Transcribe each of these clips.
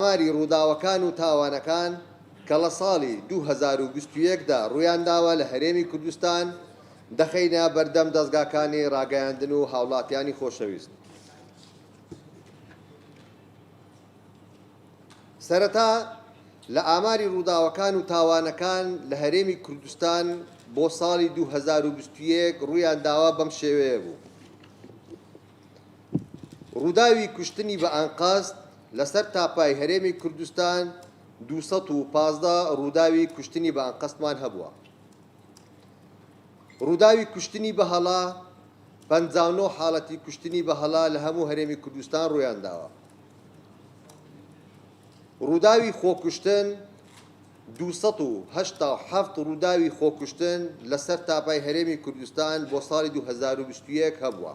ئاماری ڕووداوەکان و تاوانەکان کە لە ساڵی 2021دا ڕوویان داوە لە هەرێمی کوردستان دەخەینە بەردەم دەستگاکانی ڕاگەیاندن و هاوڵاتیانی خۆشەویست. سەرەتا لە ئاماری ڕووداوەکان و تاوانەکان لە هەرێمی کوردستان بۆ ساڵی 2021 ڕوویان داوە بەم شێوەیە بوو. ڕووداوی کوشتنی بە ئەنقاست لەسەر تاپای هەرێمی کوردستان 215 ڕووداوی کوشتنی بە ئەنقەستمان هەبووە. ڕووداوی کوشتنی بە هەڵا 59 حاڵەتی کوشتنی بە هەڵا لە هەموو هەرێمی کوردستان ڕوویان داوە. ڕووداوی خۆکوشتن 287 ڕووداوی خۆکوشتن لەسەر تاپای هەرێمی کوردستان بۆ ساڵی 2021 هەبووە.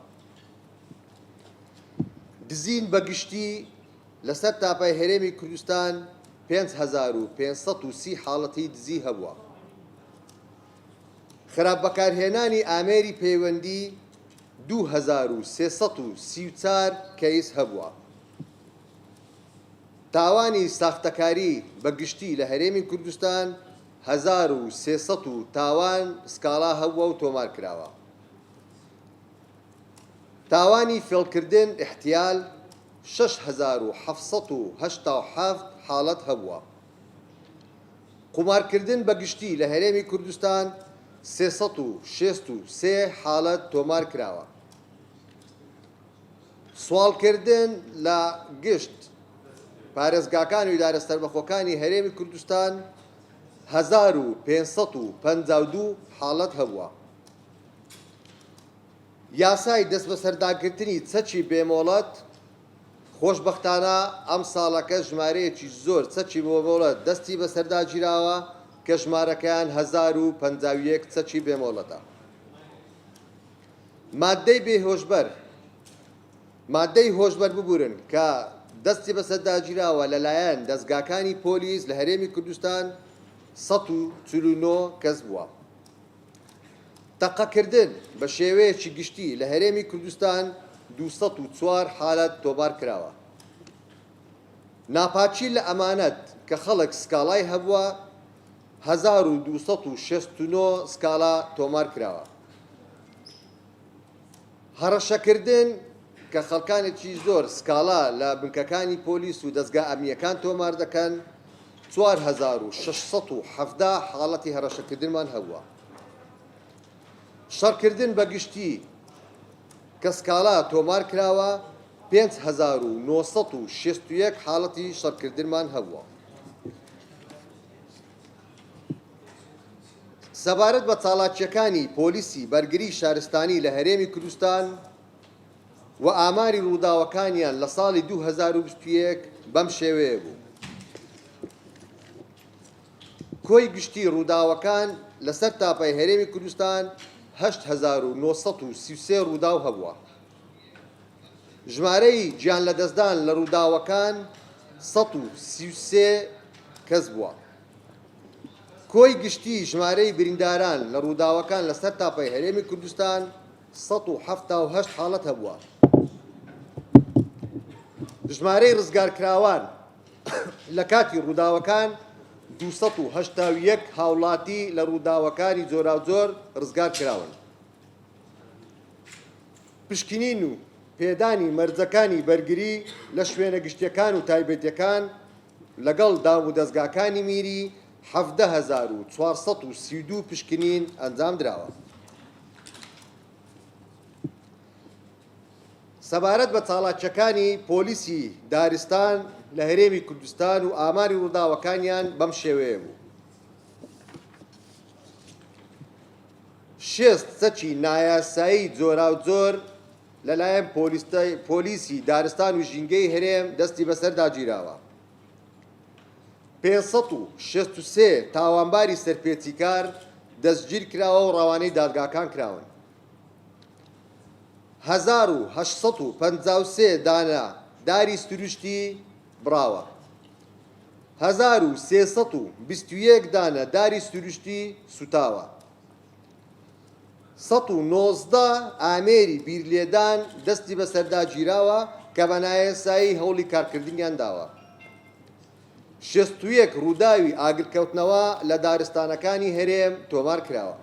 دزین بەگشتی لەسەر تاپای هەرێمی کوردستان 5530 حاڵەتی دزی هەبووە. خراپ بەکارهێنانی ئامێری پەیوەندی 2334 کەیس هەبووە. تاوانی ساختەکاری بەگشتی لە هەرێمی کوردستان 1300 تاوان سکاڵا هەبووە و تۆمار کراوە. تاوانی فێڵکردن ئیحتیال 6787 حاڵەت هەبووە. قومارکردن بەگشتی لە هەرێمی کوردستان 363 حاڵەت تۆمار کراوە. سوالکردن لە گشت پارێزگاکان و ئیدارە سەربەخۆکانی هەرێمی کوردستان 1552 حاڵەت هەبووە. یاسای دەست بە سەردانکردنی چەکی بێمۆڵەت خۆشبەختانە ئەم ساڵەکە ژمارەیەکی زۆر چەکی بێمۆڵەت دەستی بە سەرداگیراوە کە ژمارەکەیان 1051 چەکی بێمۆڵەتە. مادەی هۆشبەر ببورن کە دەستی بە سەرداگیراوە لەلایەن دەستگاکانی پۆلیس لە هەرێمی کوردستان 149 کەس بووە. تەقەکردن بە شێوەیەکی گشتی لە هەرێمی کوردستان 204 حالەت تۆمار کراوە. ناپاچی لە ئەمانەت کە خەڵک سکاڵای هەبووە 1269 سکاڵا تۆمار کراوە. هەڕەشەکردن کە خەڵکانێکی زۆر سکاڵا لە بنکەکانی پۆلیس و دەستگا ئەمنیەکان تۆمار دەکەن 4670 حاڵەتی هەڕەشەکردنمان هەبووە. شەڕکردن بەگشتی کە سکاڵا تۆمار کراوە 5961 حاڵەتی شەڕکردنمان هەبووە. سەبارەت بە چالاکیەکانی پۆلیسی بەرگری شارستانی لە هەرێمی کوردستان و ئاماری ڕووداوەکانیان لە ساڵی 2021 بەم شێوەیە بوو. کۆی گشتی ڕووداوەکان لەسەر تاپای هەرێمی کوردستان 8933 ڕووداو هەبووە. ژمارەی گیان لەدەستدان لە ڕووداوەکان 133 کەس بووە. کۆی گشتی ژمارەی برینداران لە ڕووداوەکان لەسەر تاپای هەرێمی کوردستان 178 حاڵەت هەبووە. ژمارەی ڕزگارکراوان لە کاتی ڕووداوەکان 281 هاوڵاتی لە ڕووداوەکانی جۆراوجۆر ڕزگار کراون. پشکنین و پێدانی مەرجەکانی بەرگری لە شوێنە گشتیەکان و تایبەتیەکان لەگەڵ دام و دەستگاکانی میری 17432 پشکنین ئەنجام دراوە. سەبارەت بە چالاکیەکانی پۆلیسی دارستان لە هەرێمی کوردستان و ئاماری ڕووداوەکانیان بەم شێوەیە بوو. 6 چەکی نایاسایی جۆراوجۆر لەلایەن پۆلیسی دارستان و ژینگەی هەرێم دەستی بەسەر داگیراوە. 563 تاوانباری سەرپێچیکار دەستگیر کراوە و ڕەوانەی دادگاکان کراون. 1853 دانە داری سروشتی براوە. 1321 دانە داری سروشتی سوتاوە. 119 ئامێری بیرلێدان دەستی بە سەرداگیراوە کە بە نایاسایی هەوڵی کارکردنیان داوە. 61 ڕووداوی ئاگرکەوتنەوە لە دارستانەکانی هەرێم تۆمار کراوە.